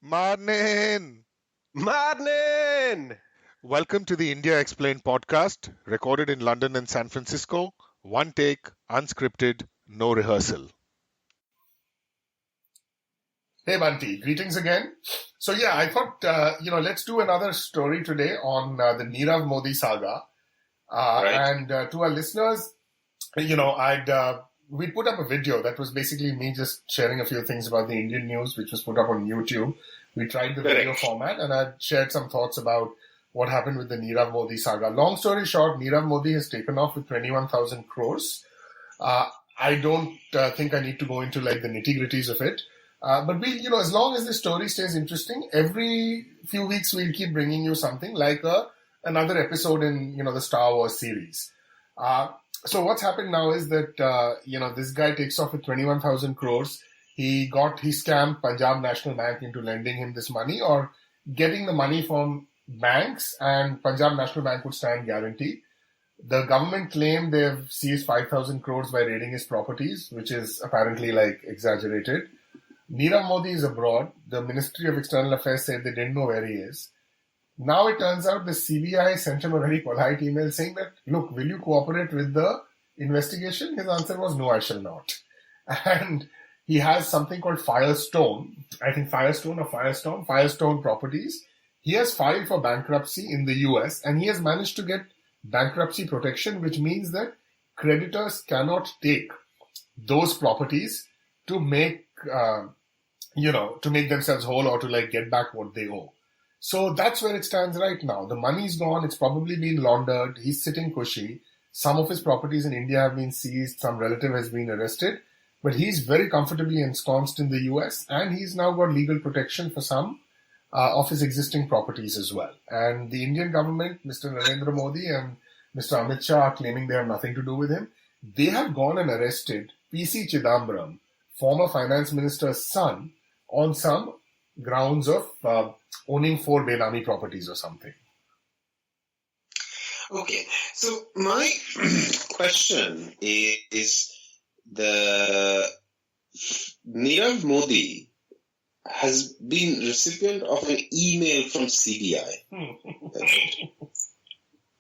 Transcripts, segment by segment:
Morning! Morning! Welcome to the India Explained podcast, recorded in London and San Francisco. One take, unscripted, no rehearsal. Hey Bunty, greetings again. So I thought, let's do another story today on the Nirav Modi saga. Right. And to our listeners, we put up a video that was basically me just sharing a few things about the Indian news, which was put up on YouTube. We tried the video format and I shared some thoughts about what happened with the Nirav Modi saga. Long story short, Nirav Modi has taken off with 21,000 crores. I don't think I need to go into the nitty-gritties of it. But we, as long as the story stays interesting, every few weeks we'll keep bringing you something like another episode in, the Star Wars series. So what's happened now is that, this guy takes off with 21,000 crores. He scammed Punjab National Bank into lending him this money or getting the money from banks, and Punjab National Bank would stand guarantee. The government claimed they've seized 5,000 crores by raiding his properties, which is apparently exaggerated. Nirav Modi is abroad. The Ministry of External Affairs said they didn't know where he is. Now it turns out the CBI sent him a very polite email saying that, look, will you cooperate with the investigation? His answer was, no, I shall not. And he has something called Firestone. I think Firestone Properties. He has filed for bankruptcy in the US and he has managed to get bankruptcy protection, which means that creditors cannot take those properties to make themselves whole or to get back what they owe. So that's where it stands right now. The money's gone. It's probably been laundered. He's sitting cushy. Some of his properties in India have been seized. Some relative has been arrested. But he's very comfortably ensconced in the US and he's now got legal protection for some of his existing properties as well. And the Indian government, Mr. Narendra Modi and Mr. Amit Shah are claiming they have nothing to do with him. They have gone and arrested P.C. Chidambaram, former finance minister's son, on some grounds of owning 4 Benami properties or something. Okay, so my question is the Nirav Modi has been recipient of an email from CBI.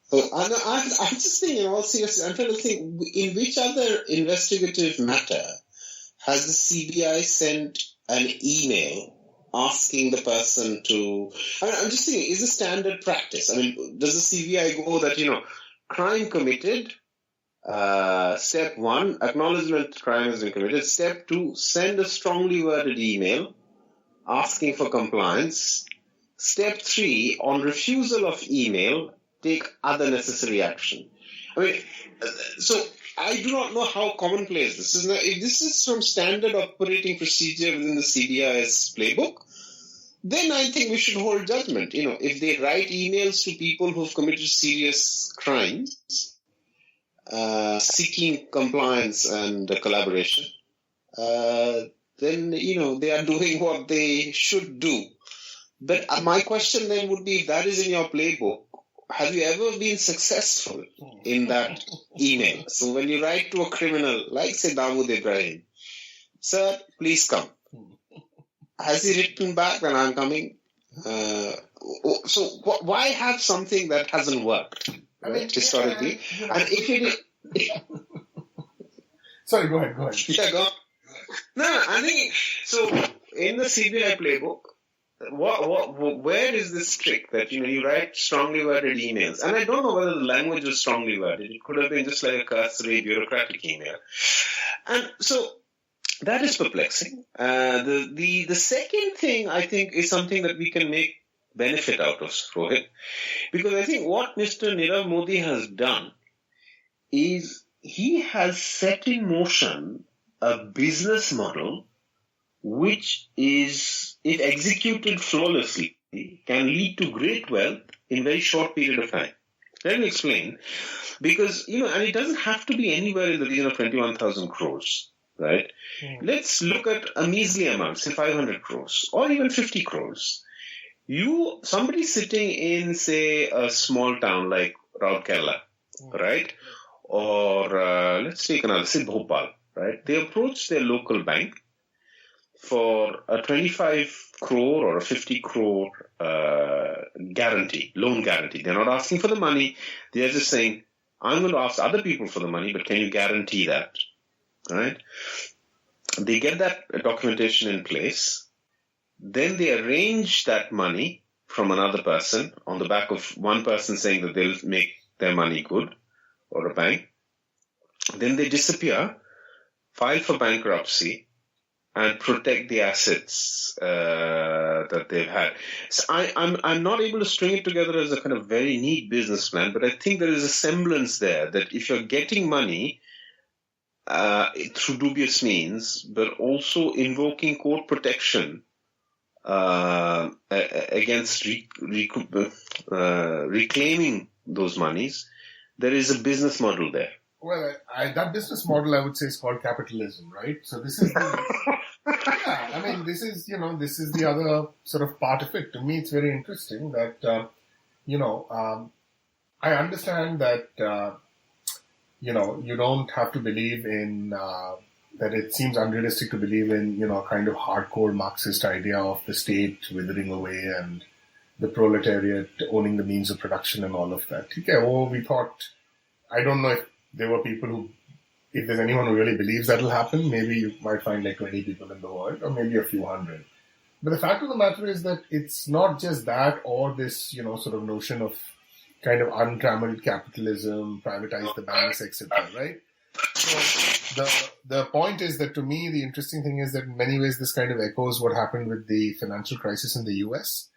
So I'm just thinking, in all seriousness, I'm trying to think, in which other investigative matter has the CBI sent an email asking the person to... I'm just thinking, is this standard practice? I mean, does the CBI go that, crime committed, step 1, acknowledgement crime has been committed, step 2, send a strongly worded email asking for compliance, step 3, on refusal of email, take other necessary action. I mean, so I do not know how commonplace this is. Now, if this is from standard operating procedure within the CBI's playbook, then I think we should hold judgment. If they write emails to people who've committed serious crimes, seeking compliance and collaboration, then, they are doing what they should do. But my question then would be, if that is in your playbook, have you ever been successful in that email? So when you write to a criminal, like say Dawood Ibrahim, sir, please come. Has he written back that I'm coming? So why have something that hasn't worked, right, historically? And if it... Sorry, go ahead. Yeah, go on. No, I think, so in the CBI playbook, where is this trick that, you write strongly worded emails? And I don't know whether the language was strongly worded. It could have been just like a cursory bureaucratic email. And so that is perplexing. The second thing, I think, is something that we can make benefit out of, Rohit. Because I think what Mr. Nirav Modi has done is he has set in motion a business model which is, if executed flawlessly, can lead to great wealth in very short period of time. Let me explain. Because, and it doesn't have to be anywhere in the region of 21,000 crores, right? Let's look at a measly amount, say 500 crores or even 50 crores. Somebody sitting in, say, a small town like Rourkela, right? Or let's take another, say Bhopal, right? They approach their local bank for a 25 crore or a 50 crore loan guarantee. They're not asking for the money. They're just saying, I'm going to ask other people for the money, but can you guarantee that? Right? They get that documentation in place. Then they arrange that money from another person on the back of one person saying that they'll make their money good, or a bank. Then they disappear, file for bankruptcy, and protect the assets that they've had. So I'm not able to string it together as a kind of very neat business plan, but I think there is a semblance there that if you're getting money through dubious means, but also invoking court protection against reclaiming those monies, there is a business model there. Well, that business model, I would say, is called capitalism, right? So this is the, yeah, I mean, this is the other sort of part of it. To me, it's very interesting that, I understand that, you don't have to believe in, that it seems unrealistic to believe in, a kind of hardcore Marxist idea of the state withering away and the proletariat owning the means of production and all of that. Okay, we thought, I don't know if there were people who, if there's anyone who really believes that'll happen, maybe you might find like 20 people in the world, or maybe a few hundred. But the fact of the matter is that it's not just that or this, sort of notion of kind of untrammeled capitalism, privatize the banks, etc., right? So the point is that, to me, the interesting thing is that in many ways this kind of echoes what happened with the financial crisis in the US,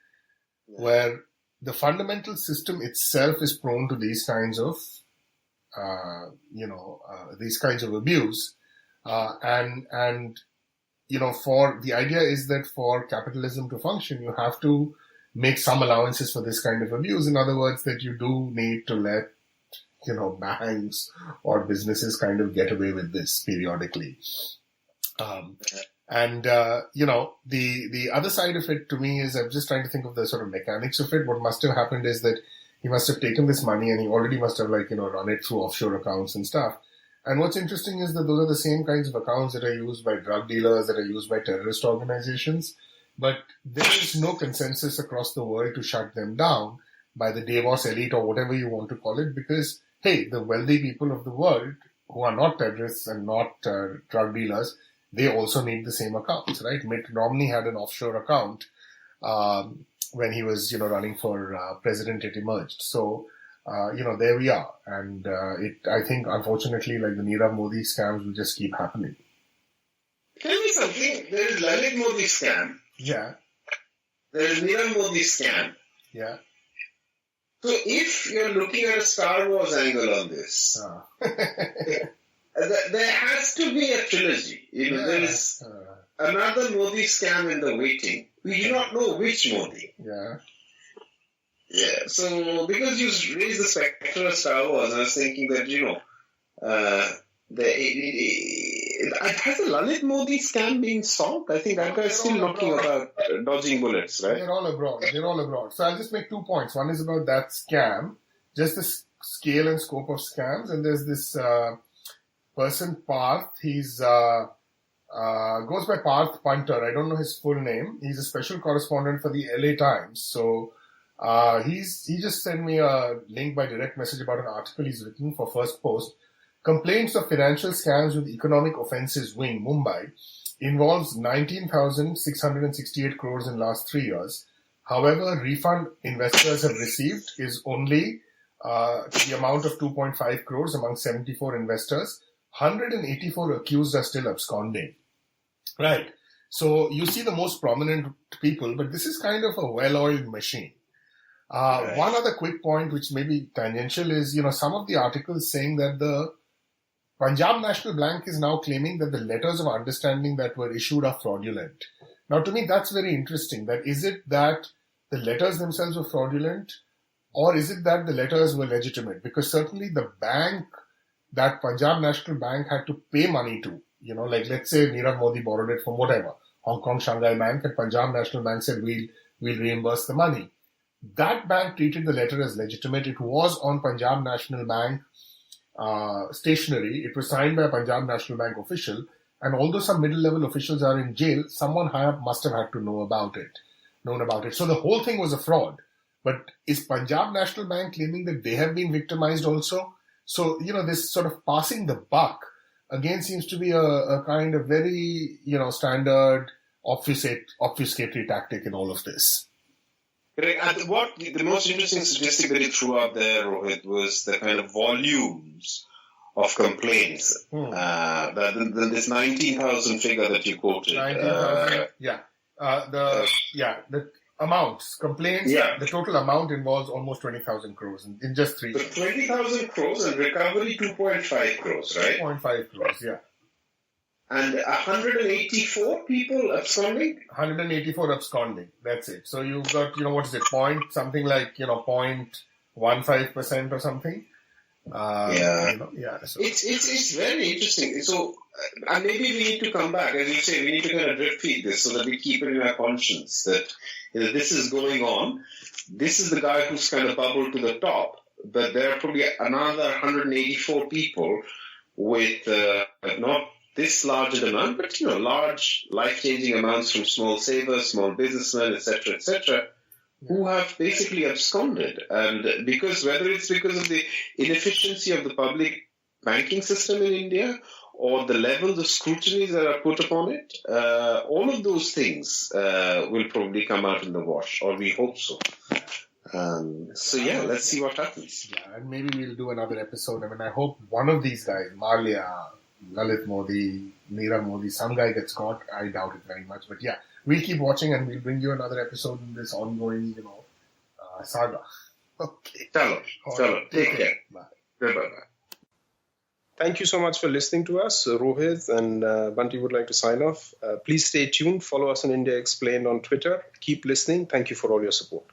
where the fundamental system itself is prone to these kinds of abuse, for the idea is that for capitalism to function, you have to make some allowances for this kind of abuse. In other words, that you do need to let, banks or businesses kind of get away with this periodically. The other side of it to me is, I'm just trying to think of the sort of mechanics of it. What must have happened is that he must have taken this money and he already must have run it through offshore accounts and stuff. And what's interesting is that those are the same kinds of accounts that are used by drug dealers, that are used by terrorist organizations. But there is no consensus across the world to shut them down by the Davos elite or whatever you want to call it, because, hey, the wealthy people of the world who are not terrorists and not drug dealers, they also need the same accounts, right? Mitt Romney had an offshore account when he was, running for president. It emerged. So, there we are. And I think, unfortunately, like the Nirav Modi scams will just keep happening. Tell me something. There is Lalit Modi scam. Yeah. There is Nirav Modi scam. Yeah. So if you're looking at a Star Wars angle on this, there has to be a trilogy. There is another Modi scam in the waiting. We do not know which Modi. Yeah. Yeah. So because you raised the specter of Star Wars, I was thinking that has the Lalit Modi scam been solved? I think that guy's still knocking about dodging bullets, right? They're all abroad. So I'll just make 2 points. One is about that scam, just the scale and scope of scams, and there's this person Parth. He's goes by Parth Punter. I don't know his full name. He's a special correspondent for the LA Times. So he just sent me a link by direct message about an article he's written for First Post. Complaints of financial scams with economic offences wing, Mumbai, involves 19,668 crores in last 3 years. However, refund investors have received is only the amount of 2.5 crores among 74 investors. 184 accused are still absconding. Right. So you see the most prominent people, but this is kind of a well-oiled machine. Right. One other quick point, which may be tangential, is, some of the articles saying that the Punjab National Bank is now claiming that the letters of understanding that were issued are fraudulent. Now, to me, that's very interesting. That is it that the letters themselves were fraudulent, or is it that the letters were legitimate? Because certainly the bank that Punjab National Bank had to pay money to, like let's say Nirav Modi borrowed it from whatever, Hong Kong Shanghai Bank, and Punjab National Bank said we'll reimburse the money. That bank treated the letter as legitimate. It was on Punjab National Bank stationery. It was signed by a Punjab National Bank official, And although some middle-level officials are in jail, someone high up must have had to known about it. So the whole thing was a fraud. But is Punjab National Bank claiming that they have been victimized also? So, this sort of passing the buck, again, seems to be a kind of very, standard obfuscatory tactic in all of this. Correct. And what the most interesting statistic that you threw out there, Rohit, was the kind of volumes of complaints. This 19,000 figure that you quoted. 19,000, the amounts, complaints, the total amount involves almost 20,000 crores in just 3 years. 20,000 crores and recovery 2.5 crores, right? 2.5 crores, yeah. And 184 people absconding? 184 absconding, that's it. So you've got, what is it, something like, 0.15% or something. So it's very interesting. So, and maybe we need to come back, as you say, we need to kind of drip feed this so that we keep it in our conscience that this is going on. This is the guy who's kind of bubbled to the top, but there are probably another 184 people with not this large an amount, but large life-changing amounts from small savers, small businessmen, etc., who have basically absconded. And whether it's because of the inefficiency of the public banking system in India or the levels of scrutiny that are put upon it, all of those things will probably come out in the wash, or we hope so. Let's see what happens. Yeah, and maybe we'll do another episode. I mean, I hope one of these guys, Malia, Lalit Modi, Nirav Modi, some guy gets caught. I doubt it very much. But yeah, we'll keep watching and we'll bring you another episode in this ongoing, saga. Okay. Chalo. Take care. Bye. Bye-bye. Thank you so much for listening to us. Rohit and Bunty would like to sign off. Please stay tuned. Follow us on India Explained on Twitter. Keep listening. Thank you for all your support.